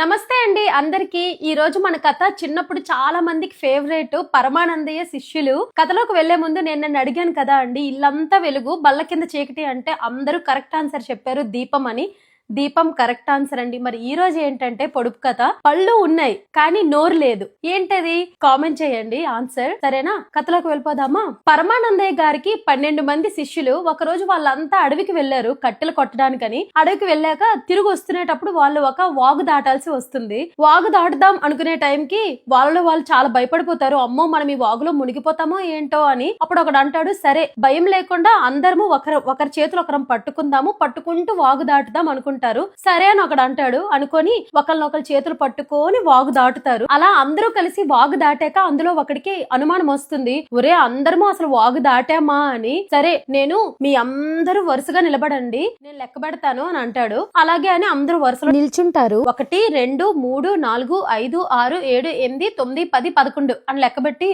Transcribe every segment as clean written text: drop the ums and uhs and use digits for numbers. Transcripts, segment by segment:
నమస్తే అండి అందరికి. ఈ రోజు మన కథ చిన్నప్పుడు చాలా మందికి ఫేవరెట్ పరమానందయ్య శిష్యులు. కథలోకి వెళ్లే ముందు నేను నన్ను అడిగాను కదా అండి, ఇల్లంతా వెలుగు బల్ల కింద చీకటి అంటే అందరూ కరెక్ట్ ఆన్సర్ చెప్పారు దీపం అని. దీపం కరెక్ట్ ఆన్సర్ అండి. మరి ఈ రోజు ఏంటంటే పొడుపు కథ. పళ్ళు ఉన్నాయి కానీ నోరు లేదు, ఏంటది? కామెంట్ చేయండి ఆన్సర్, సరేనా? కథలోకి వెళ్ళిపోదామా? పరమానందయ్య గారికి 12 మంది శిష్యులు. ఒక రోజు వాళ్ళంతా అడవికి వెళ్లారు కట్టెలు కొట్టడానికని. అడవికి వెళ్ళాక తిరిగి వస్తునేటప్పుడు వాళ్ళు ఒక వాగు దాటాల్సి వస్తుంది. వాగు దాటుదాం అనుకునే టైంకి వాళ్ళలో వాళ్ళు చాలా భయపడిపోతారు. అమ్మో మనం ఈ వాగులో మునిగిపోతామో ఏంటో అని. అప్పుడు ఒకడు అంటాడు, సరే భయం లేకుండా అందరము ఒకరి చేతులు ఒకరం పట్టుకుందాము, పట్టుకుంటూ వాగు దాటుదాం అనుకుంటారు. సరే అని ఒకడు అంటాడు. అనుకొని ఒకరినొకరు చేతులు పట్టుకొని వాగు దాటుతారు. అలా అందరూ కలిసి వాగు దాటాక అందులో ఒకడికి అనుమానం వస్తుంది, ఒరే అందరము అసలు వాగు దాటామా అని. సరే నేను మీ అందరూ వరుసగా నిలబడండి, నేను లెక్క పెడతాను అని అంటాడు. అలాగే అని అందరూ వరుసలో నిల్చుంటారు. 1 2 3 4 5 6 7 8 9 10 11 అని లెక్కబెట్టి,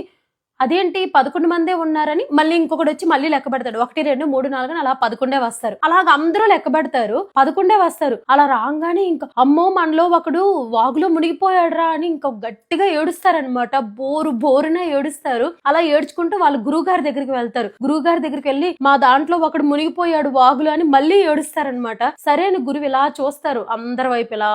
అదేంటి 11 మందే ఉన్నారని మళ్ళీ ఇంకొకటి వచ్చి మళ్ళీ లెక్క పెడతాడు. 1 2 3 4 అని అలా 11 వస్తారు. అలాగ అందరూ లెక్క పెడతారు, 11 వస్తారు. అలా రాగానే ఇంకా అమ్మో మనలో ఒకడు వాగులో మునిగిపోయాడురా అని ఇంకా గట్టిగా ఏడుస్తారనమాట. బోరున ఏడుస్తారు. అలా ఏడ్చుకుంటూ వాళ్ళు గురువు గారి దగ్గరికి వెళ్తారు. గురువు గారి దగ్గరికి వెళ్ళి మా దాంట్లో ఒకడు మునిగిపోయాడు వాగులో అని మళ్ళీ ఏడుస్తారనమాట. సరే అని గురువు ఇలా చూస్తారు, అందరి వైపు ఇలా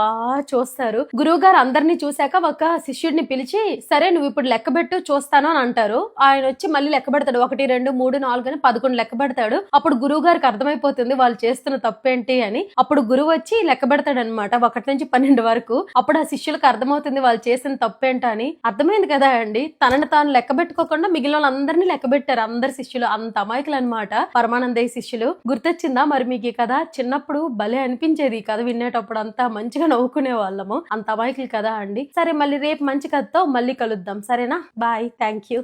చూస్తారు. గురువు గారు అందరినీ చూశాక ఒక శిష్యుడిని పిలిచి, సరే నువ్వు ఇప్పుడు లెక్క పెట్టు చూస్తాను అని అంటారు. ఆయన వచ్చి మళ్ళీ లెక్క పెడతాడు. 1 2 3 4 అని 11 లెక్క పెడతాడు. అప్పుడు గురువు గారికి అర్థమైపోతుంది వాళ్ళు చేస్తున్న తప్పేంటి అని. అప్పుడు గురువు వచ్చి లెక్క పెడతాడు అనమాట 1 నుంచి 12 వరకు. అప్పుడు ఆ శిష్యులకు అర్థమవుతుంది వాళ్ళు చేసిన తప్పేంట అని. అర్థమైంది కదా అండి, తనని తాను లెక్క పెట్టుకోకుండా మిగిలిన వాళ్ళందరినీ లెక్క పెట్టారు. అందరు శిష్యులు అంత అమాయకులు అనమాట పరమానందయ్య శిష్యులు. గుర్తొచ్చిందా మరి మీకు ఈ కథ? చిన్నప్పుడు భలే అనిపించేది ఈ కథ వినేటప్పుడు, అంతా మంచిగా నవ్వుకునే వాళ్ళము. అంత అమాయకులు కదా అండి. సరే మళ్ళీ రేపు మంచి కథతో మళ్ళీ కలుద్దాం, సరేనా? Bye, thank you.